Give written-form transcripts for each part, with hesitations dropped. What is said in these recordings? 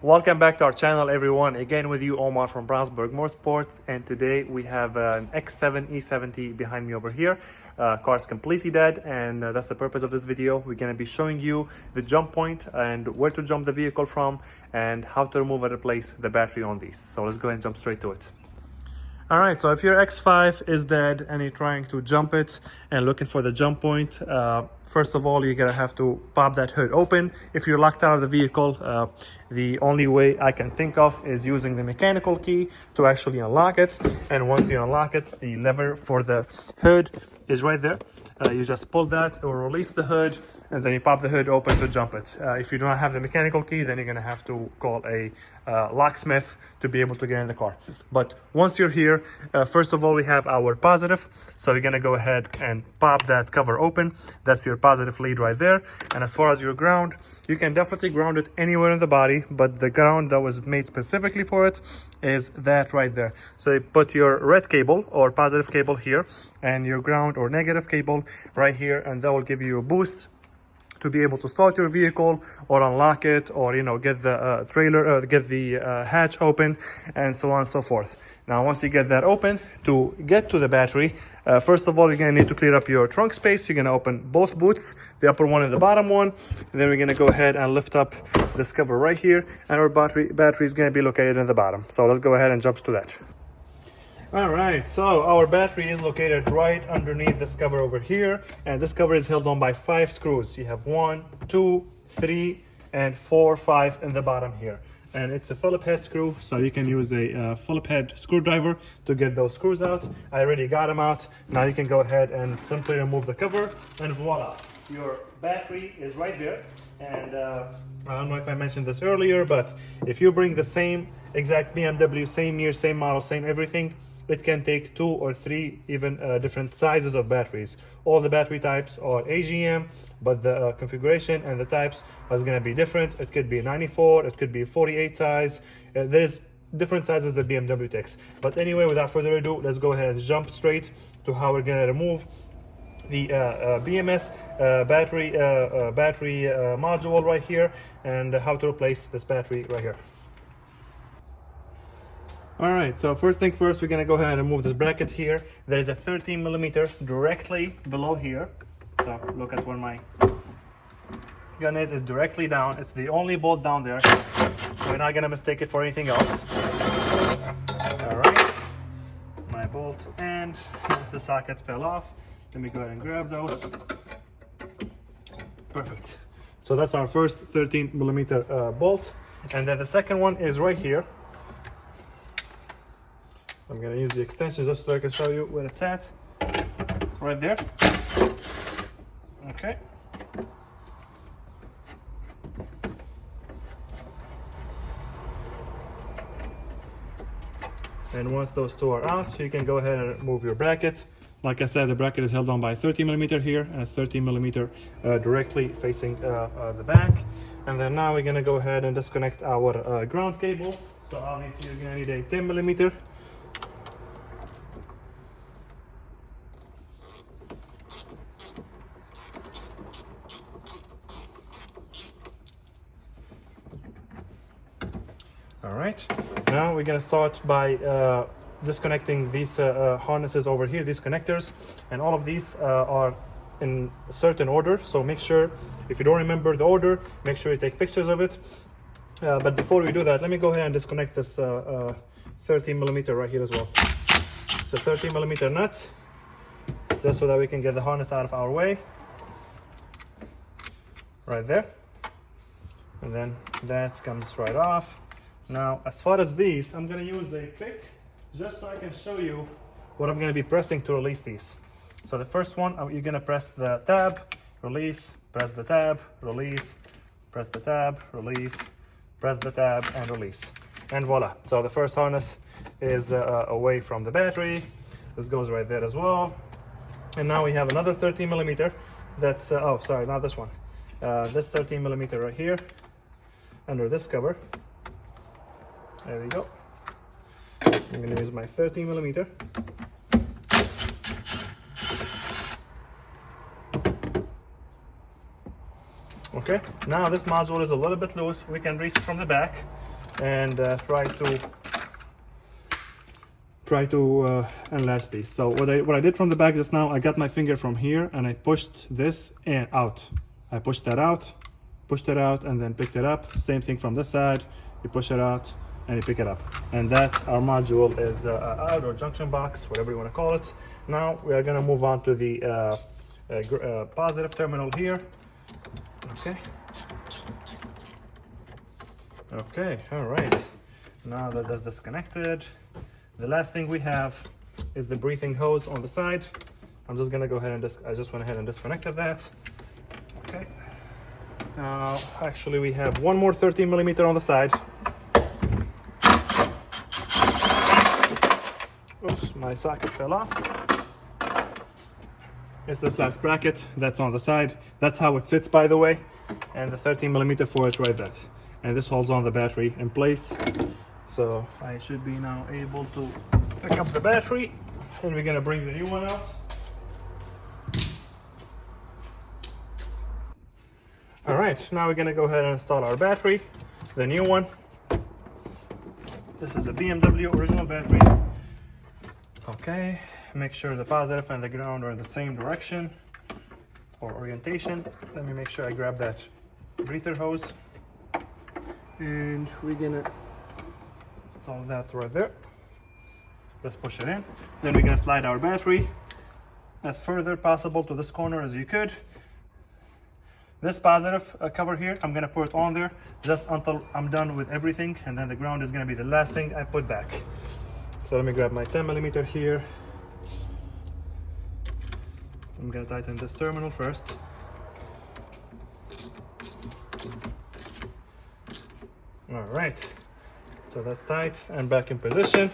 Welcome back to our channel, everyone. Again with you, Omar from Brownsburg Motorsports, and today we have an X7 E70 behind me over here. Car's completely dead, and that's the purpose of this video. We're going to be showing you the jump point and where to jump the vehicle from and how to remove and replace the battery on these. So let's go ahead and jump straight to it. All right, so if your X5 is dead and you're trying to jump it and looking for the jump point, first of all, you're gonna have to pop that hood open. If you're locked out of the vehicle, the only way I can think of is using the mechanical key to actually unlock it. And once you unlock it, the lever for the hood is right there. You just pull that or release the hood, and then you pop the hood open to jump it. If you do not have the mechanical key, then you're gonna have to call a locksmith to be able to get in the car. But once you're here, first of all, we have our positive. So you're gonna go ahead and pop that cover open. That's your positive lead right there. And as far as your ground, you can definitely ground it anywhere in the body, but the ground that was made specifically for it is that right there. So you put your red cable or positive cable here and your ground or negative cable right here, and that will give you a boost to be able to start your vehicle or unlock it, or get the trailer, get the hatch open, and so on and so forth. Now once you get that open, to get to the battery, first of all, you're gonna need to clear up your trunk space. You're gonna open both boots, the upper one and the bottom one, and then we're gonna go ahead and lift up this cover right here, and our battery is gonna be located in the bottom. So let's go ahead and jump to that. All right, so our battery is located right underneath this cover over here, and this cover is held on by 5 screws. You have 1, 2, 3, and 4, 5 in the bottom here. And it's a Phillips head screw, so you can use a Phillips head screwdriver to get those screws out. I already got them out. Now you can go ahead and simply remove the cover, and voila, your battery is right there. And I don't know if I mentioned this earlier, but if you bring the same exact BMW, same year, same model, same everything, it can take 2 or 3 even different sizes of batteries. All the battery types are AGM, but the configuration and the types is going to be different. It could be 94, it could be 48 size. There's different sizes that BMW takes. But anyway, without further ado, let's go ahead and jump straight to how we're going to remove the BMS battery module right here, and how to replace this battery right here. All right, so first thing first, we're gonna go ahead and remove this bracket here. There is a 13 millimeter directly below here. So look at where my gun is. It's directly down. It's the only bolt down there. We're not gonna mistake it for anything else. All right, my bolt and the socket fell off. Let me go ahead and grab those. Perfect. So that's our first 13 millimeter bolt. And then the second one is right here. I'm gonna use the extension just so I can show you where it's at. Right there. Okay. And once those two are out, you can go ahead and remove your bracket. Like I said, the bracket is held on by a 13 millimeter here and a 13 millimeter directly facing the back. And then now we're gonna go ahead and disconnect our ground cable. So obviously you're gonna need a 10 millimeter. All right, now we're gonna start by disconnecting these harnesses over here, these connectors, and all of these are in a certain order. So make sure, if you don't remember the order, make sure you take pictures of it. But before we do that, let me go ahead and disconnect this 13 millimeter right here as well. So 13 millimeter nuts, just so that we can get the harness out of our way. Right there. And then that comes right off. Now, as far as these, I'm gonna use a pick just so I can show you what I'm gonna be pressing to release these. So the first one, you're gonna press the tab, release, press the tab, release, press the tab, release, press the tab, and release. And voila. So the first harness is away from the battery. This goes right there as well. And now we have another 13 millimeter. That's, oh, sorry, not this one. This 13 millimeter right here, under this cover. There we go. I'm going to use my 13 millimeter. Okay, now this module is a little bit loose. We can reach from the back and try to unlatch these. So what I did from the back just now, I got my finger from here and I pushed this in out. I pushed that out, pushed it out, and then picked it up. Same thing from this side. You push it out and you pick it up. And that, our module is out, or junction box, whatever you want to call it. Now we are going to move on to the positive terminal here. Okay. Okay, all right. Now that that's disconnected, the last thing we have is the breathing hose on the side. I'm just gonna go ahead and I just went ahead and disconnected that. Okay. Now, actually, we have one more 13mm on the side. Oops, my socket fell off. It's this last bracket that's on the side. That's how it sits, by the way. And the 13mm for it right there. And this holds on the battery in place. So I should be now able to pick up the battery, and we're gonna bring the new one out. All right, now we're gonna go ahead and install our battery, the new one. This is a BMW original battery. Okay, make sure the positive and the ground are in the same direction or orientation. Let me make sure I grab that breather hose, and we're gonna install that right there. Let's push it in. Then we're gonna slide our battery as further possible to this corner as you could. This positive cover here, I'm gonna put it on there just until I'm done with everything, and then the ground is gonna be the last thing I put back. So let me grab my 10mm here. I'm gonna tighten this terminal first. All right, so that's tight and back in position.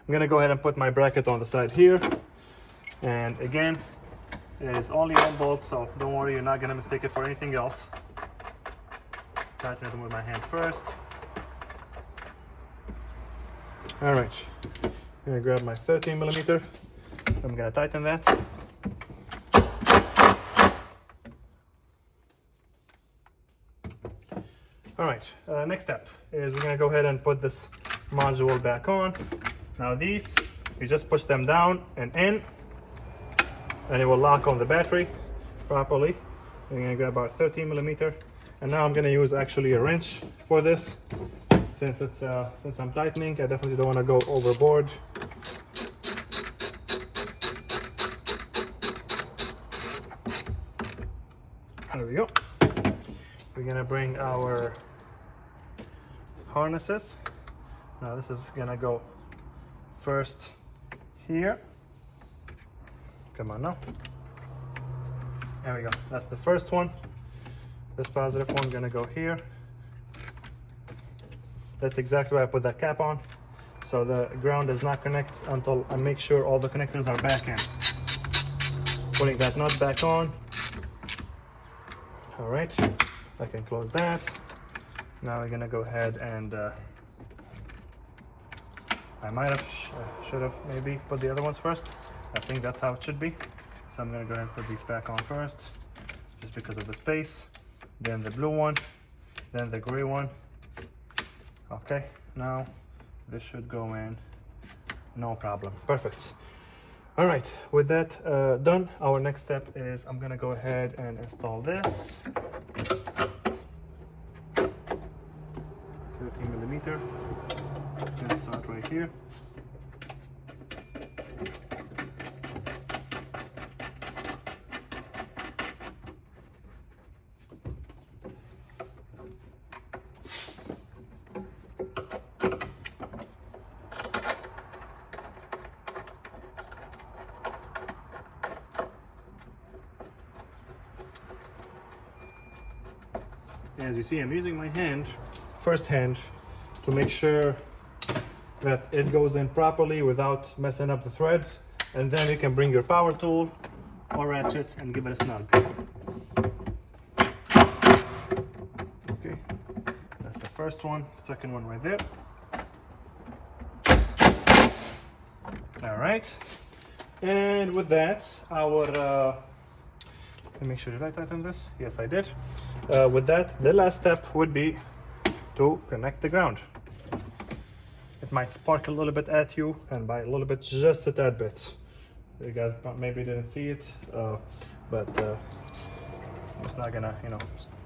I'm gonna go ahead and put my bracket on the side here. And again, it is only one bolt, so don't worry, you're not gonna mistake it for anything else. Tighten it with my hand first. All right, I'm gonna grab my 13mm. I'm gonna tighten that. All right, next step is we're gonna go ahead and put this module back on. Now these, you just push them down and in, and it will lock on the battery properly. I'm gonna grab about 13mm, and now I'm gonna use actually a wrench for this. Since I'm tightening, I definitely don't wanna go overboard. There we go. We're gonna bring our harnesses. Now this is gonna go first here. Come on now. There we go. That's the first one. This positive one gonna go here. That's exactly why I put that cap on. So the ground does not connect until I make sure all the connectors are back in. Putting that nut back on. All right, I can close that. Now we're gonna go ahead and I might have should have maybe put the other ones first. I think that's how it should be. So I'm gonna go ahead and put these back on first, just because of the space. Then the blue one, then the gray one. Okay, now this should go in, no problem. Perfect. All right, with that done, our next step is I'm gonna go ahead and install this 13mm. Gonna start right here. As you see, I'm using my hand, first hand, to make sure that it goes in properly without messing up the threads, and then you can bring your power tool or ratchet and give it a snug. Okay, that's the first one, second one right there. All right, and with that, our Let me make sure, did I tighten this? Yes, I did. With that, the last step would be to connect the ground. It might spark a little bit at you, and by a little bit, just a tad bit. You guys maybe didn't see it, but it's not gonna, you know,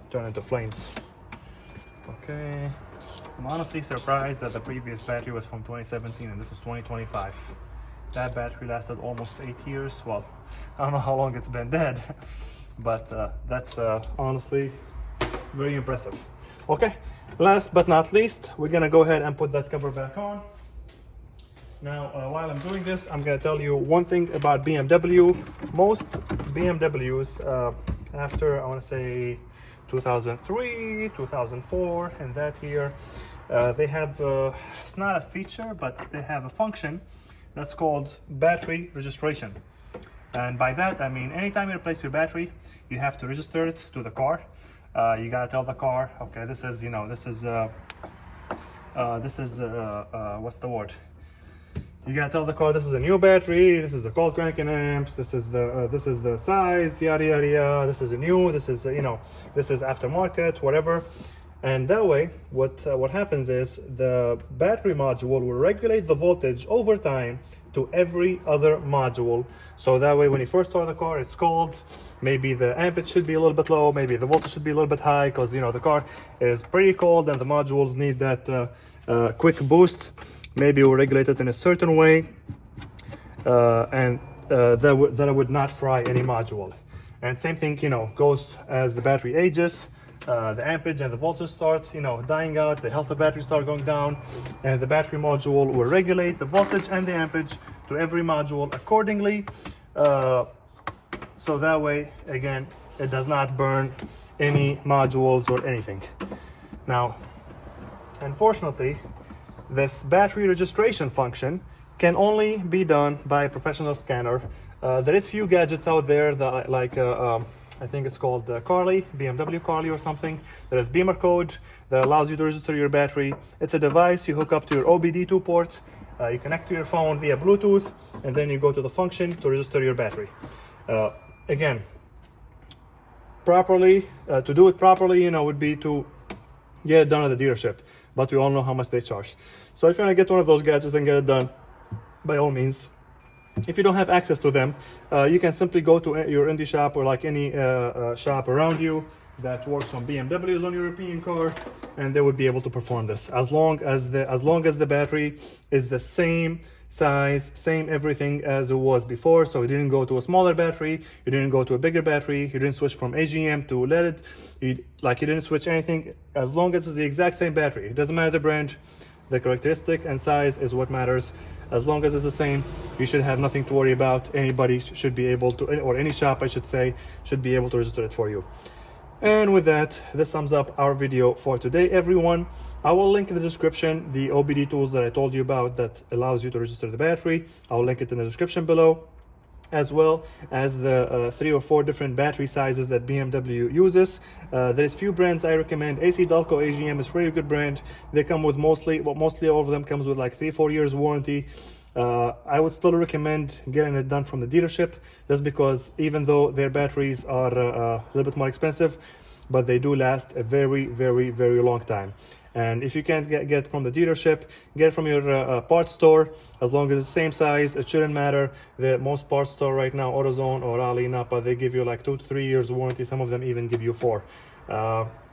turn into flames. Okay. I'm honestly surprised that the previous battery was from 2017 and this is 2025. That battery lasted almost 8 years. Well, I don't know how long it's been dead, but that's honestly very impressive. Okay, last but not least, we're gonna go ahead and put that cover back on. Now, while I'm doing this, I'm gonna tell you one thing about BMW. Most BMWs, after, I wanna say, 2003, 2004, and that year, they have, it's not a feature, but they have a function that's called battery registration. And by that, I mean, anytime you replace your battery, you have to register it to the car. You gotta tell the car, okay, this is, you know, this is what's the word? You gotta tell the car this is a new battery, this is the cold cranking amps, this is the size, yada yada yada. This is a new, this is you know, this is aftermarket, whatever. And that way, what happens is the battery module will regulate the voltage over time to every other module. So that way, when you first start the car, it's cold. Maybe the ampage should be a little bit low. Maybe the voltage should be a little bit high because, you know, the car is pretty cold and the modules need that quick boost. Maybe we'll regulate it in a certain way, and that would not fry any module. And same thing, you know, goes as the battery ages. The ampage and the voltage start, you know, dying out, the health of the battery start going down, and the battery module will regulate the voltage and the ampage to every module accordingly. So that way, again, it does not burn any modules or anything. Now, unfortunately, this battery registration function can only be done by a professional scanner. There is few gadgets out there that like I think it's called Carly, BMW Carly or something. There is Beamer code that allows you to register your battery. It's a device you hook up to your OBD2 port. You connect to your phone via Bluetooth, and then you go to the function to register your battery. Again, properly, to do it properly, you know, would be to get it done at the dealership, but we all know how much they charge. So if you want to get one of those gadgets and get it done, by all means. If you don't have access to them, you can simply go to your indie shop or like any shop around you that works on BMWs on European car, and they would be able to perform this as long as the battery is the same size, same everything as it was before. So you didn't go to a smaller battery, you didn't go to a bigger battery, you didn't switch from AGM to leaded, you didn't switch anything. As long as it's the exact same battery, it doesn't matter the brand, the characteristic and size is what matters. As long as it's the same, you should have nothing to worry about. Anybody should be able to, or any shop I should say, should be able to register it for you. And with that, this sums up our video for today, everyone. I will link in the description the OBD tools that I told you about that allows you to register the battery. I'll link it in the description below, as well as the 3 or 4 different battery sizes that BMW uses. There is few brands I recommend. AC Dalco AGM is a really good brand. They come with mostly all of them comes with like 3-4 years warranty. I would still recommend getting it done from the dealership, just because even though their batteries are a little bit more expensive, but they do last a very, very, very long time. And if you can't get it from the dealership, get it from your parts store. As long as it's the same size, it shouldn't matter. The most parts store right now, AutoZone or Ali, Napa, they give you like 2 to 3 years warranty. Some of them even give you 4.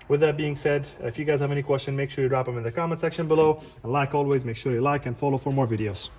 With that being said, if you guys have any question, make sure you drop them in the comment section below. And like always, make sure you like and follow for more videos.